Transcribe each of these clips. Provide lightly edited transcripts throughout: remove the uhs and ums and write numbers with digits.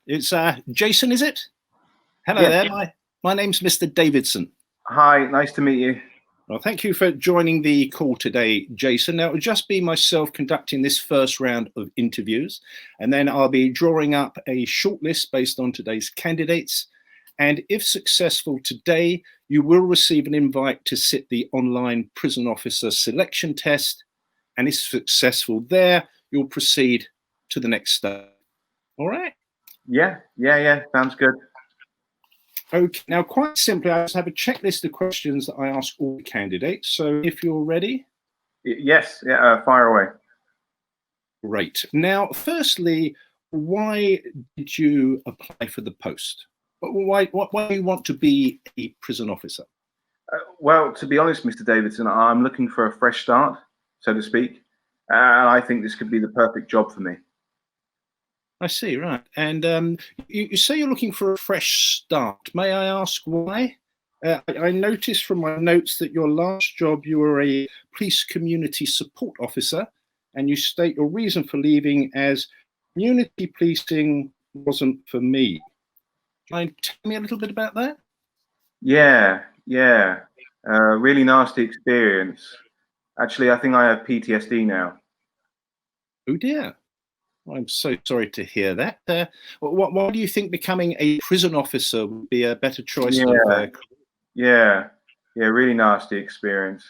It's Jason, is it? Hello Yes. there. My name's Mr. Davidson. Hi, nice to meet you. Well, thank you for joining the call today, Jason. Now, it will just be myself conducting this first round of interviews, and then I'll be drawing up a shortlist based on today's candidates. And if successful today, you will receive an invite to sit the online prison officer selection test. And if successful there, you'll proceed to the next step. All right? Yeah, sounds good. Okay, now quite simply, I just have a checklist of questions that I ask all the candidates. So if you're ready. Yes, fire away. Great. Now, firstly, why did you apply for the post? Why do you want to be a prison officer? Well, to be honest, Mr. Davidson, I'm looking for a fresh start, so to speak. And I think this could be the perfect job for me. I see, right. And you say you're looking for a fresh start. May I ask why? I noticed from my notes that your last job, you were a police community support officer, and you state your reason for leaving as community policing wasn't for me. Can you tell me a little bit about that? Yeah. Really nasty experience. Actually, I think I have PTSD now. Oh dear. I'm so sorry to hear that. Why do you think becoming a prison officer would be a better choice? Yeah, really nasty experience.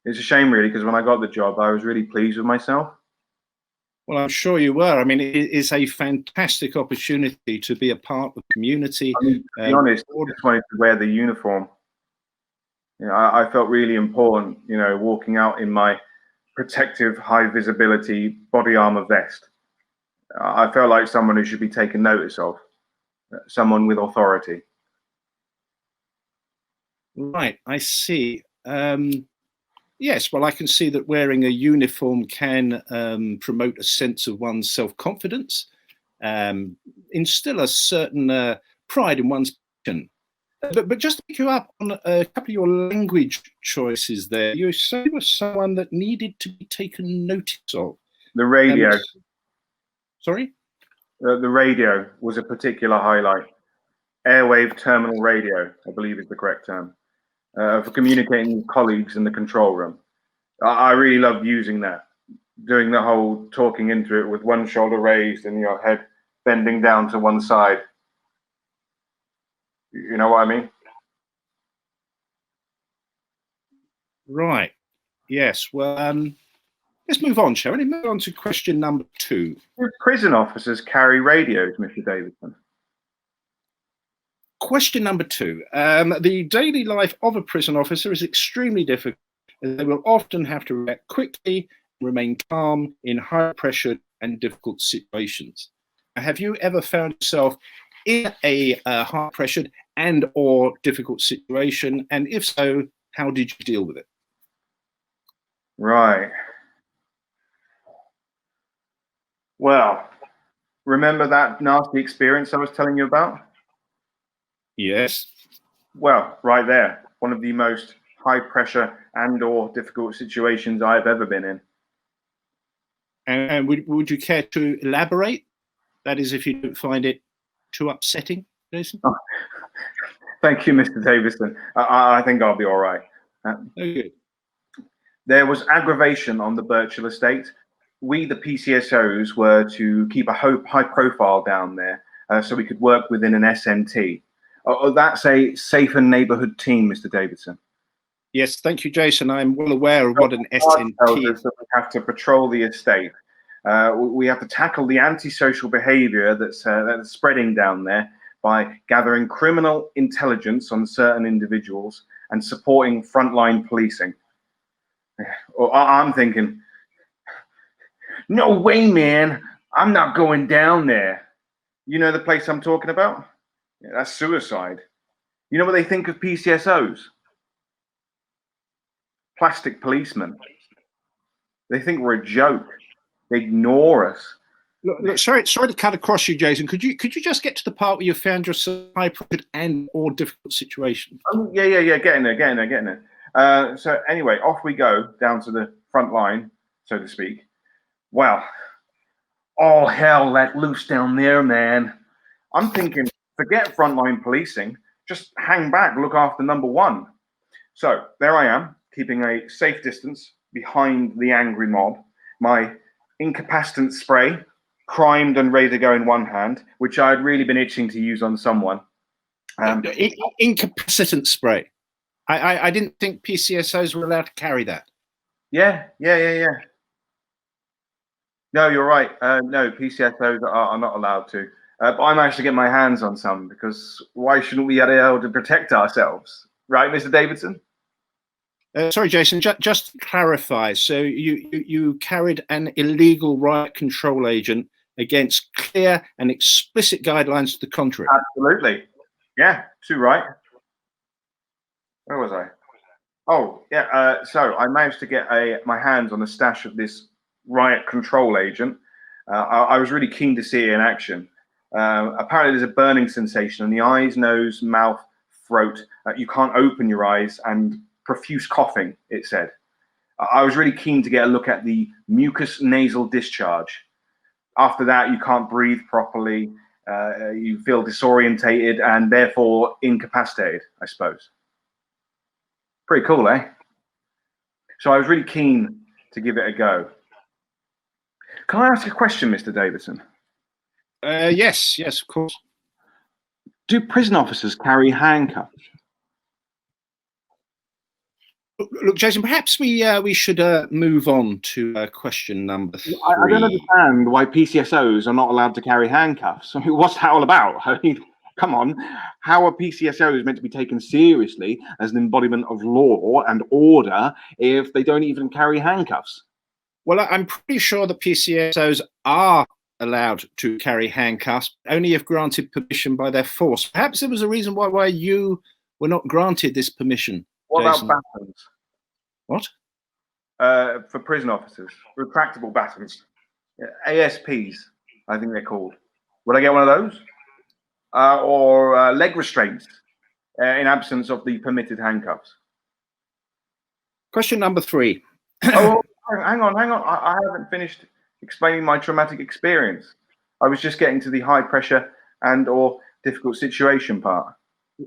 It's a shame, really, because when I got the job, I was really pleased with myself. Well, I'm sure you were. I mean, it is a fantastic opportunity to be a part of the community. I mean, to be honest, I just wanted to wear the uniform. You know, I felt really important, you know, walking out in my protective, high visibility body armor vest. I felt like someone who should be taken notice of, someone with authority. Right, I see. Yes, well, I can see that wearing a uniform can promote a sense of one's self-confidence, instill a certain pride in one's position. But just to pick you up on a couple of your language choices there, you say you were someone that needed to be taken notice of. The radio. Sorry? The radio was a particular highlight. Airwave terminal radio, I believe is the correct term, for communicating with colleagues in the control room. I really loved using that, doing the whole talking into it with one shoulder raised and your head bending down to one side. You know what I mean? Right. Yes. Well, let's move on, shall we? Move on to question number 2. Do prison officers carry radios, Mr. Davidson? Question number 2. The daily life of a prison officer is extremely difficult. They will often have to react quickly, remain calm in high pressure and difficult situations. Have you ever found yourself in a high pressured and or difficult situation? And if so, how did you deal with it? Right. Well, remember that nasty experience I was telling you about? Yes. Well, right there, one of the most high pressure and or difficult situations I've ever been in. And would you care to elaborate? That is, if you don't find it too upsetting, Jason? Oh, thank you, Mr. Davidson. I think I'll be all right. Okay. There was aggravation on the Birchill estate. We, the Pcsos, were to keep a high profile down there so we could work within an SNT. That's a safer neighborhood team, Mr. Davidson. Yes, thank you, Jason. I'm well aware of what an SNT is. We have to patrol the estate. We have to tackle the antisocial behavior that's spreading down there by gathering criminal intelligence on certain individuals and supporting frontline policing. I'm thinking, no way, man. I'm not going down there. You know the place I'm talking about? Yeah, that's suicide. You know what they think of Pcsos? Plastic policemen. They think we're a joke. They ignore us. Look, sorry to cut across you, Jason. Could you just get to the part where you found yourself high pressured and or difficult situation? Yeah. Getting there. So anyway, off we go down to the front line, so to speak. Well, all hell let loose down there, man. I'm thinking, forget frontline policing, just hang back, look after number one. So there I am, keeping a safe distance behind the angry mob, my incapacitant spray primed and ready to go in one hand, which I had really been itching to use on someone. Incapacitant spray. I didn't think PCSOs were allowed to carry that. Yeah. No, you're right. No, PCSOs are not allowed to. But I managed to get my hands on some because why shouldn't we be able to protect ourselves? Right, Mr. Davidson? Sorry, Jason, just to clarify. So you carried an illegal riot control agent against clear and explicit guidelines to the contrary. Absolutely. Yeah, too right. Where was I? Oh, yeah. So I managed to get my hands on a stash of this riot control agent. I was really keen to see it in action. Apparently, there's a burning sensation in the eyes, nose, mouth, throat. You can't open your eyes, and profuse coughing, it said. I was really keen to get a look at the mucous nasal discharge. After that, you can't breathe properly. You feel disorientated and therefore incapacitated, I suppose. Pretty cool, eh? So I was really keen to give it a go. Can I ask a question, Mr. Davidson? Yes, of course. Do prison officers carry handcuffs? Look, Jason, perhaps we should move on to question number 3. I don't understand why PCSOs are not allowed to carry handcuffs. I mean, what's that all about? I mean, come on. How are PCSOs meant to be taken seriously as an embodiment of law and order if they don't even carry handcuffs? Well, I'm pretty sure the PCSOs are allowed to carry handcuffs, only if granted permission by their force. Perhaps there was a reason why you were not granted this permission. What Jason. about batons? What? For prison officers, retractable batons, ASPs, I think they're called. Would I get one of those? Or leg restraints in absence of the permitted handcuffs? Question number 3. Oh, hang on. I haven't finished explaining my traumatic experience. I was just getting to the high pressure and or difficult situation part.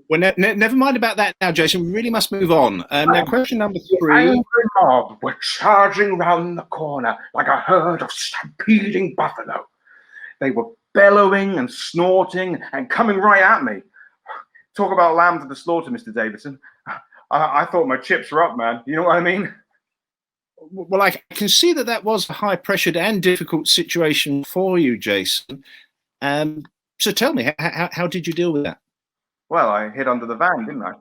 Well, never mind about that now, Jason. We really must move on. Now, question number 3. The angry mob were charging round the corner like a herd of stampeding buffalo. They were bellowing and snorting and coming right at me. Talk about lamb to the slaughter, Mr. Davidson. I thought my chips were up, man. You know what I mean? Well, I can see that was a high-pressured and difficult situation for you, Jason. So tell me, how did you deal with that? Well, I hid under the van, didn't I?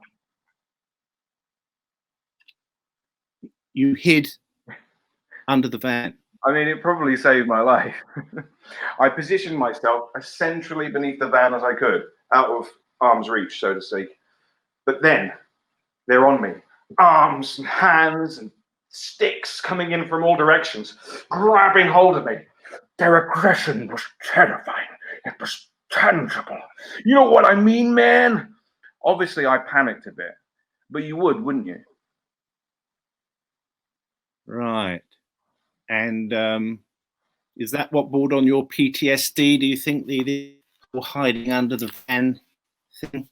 You hid under the van? I mean, it probably saved my life. I positioned myself as centrally beneath the van as I could, out of arm's reach, so to speak. But then, they're on me. Arms and hands and sticks coming in from all directions, grabbing hold of me. Their aggression was terrifying. It was tangible. You know what I mean, man? Obviously, I panicked a bit, but you would, wouldn't you? Right. And is that what brought on your PTSD? Do you think the hiding under the van thing?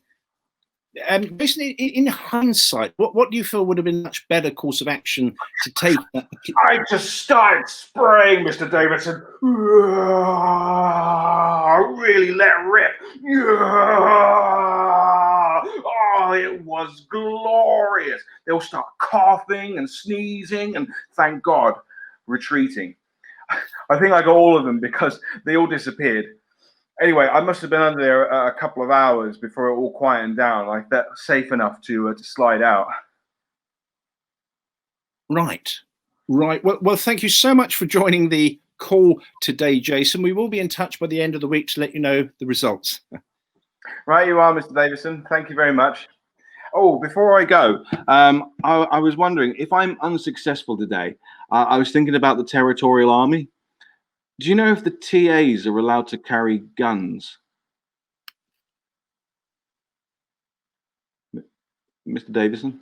Basically, in hindsight, what do you feel would have been a much better course of action to take? I just started spraying, Mr. Davidson. Really let rip. Oh, it was glorious. They'll start coughing and sneezing and, thank God, retreating. I think I got all of them because they all disappeared. Anyway, I must have been under there a couple of hours before it all quietened down, like that, safe enough to slide out. Right. Well, thank you so much for joining the call today, Jason. We will be in touch by the end of the week to let you know the results. Right, you are, Mr. Davidson. Thank you very much. Oh, before I go, I was wondering if I'm unsuccessful today. I was thinking about the Territorial Army. Do you know if the TAs are allowed to carry guns? Mr. Davison?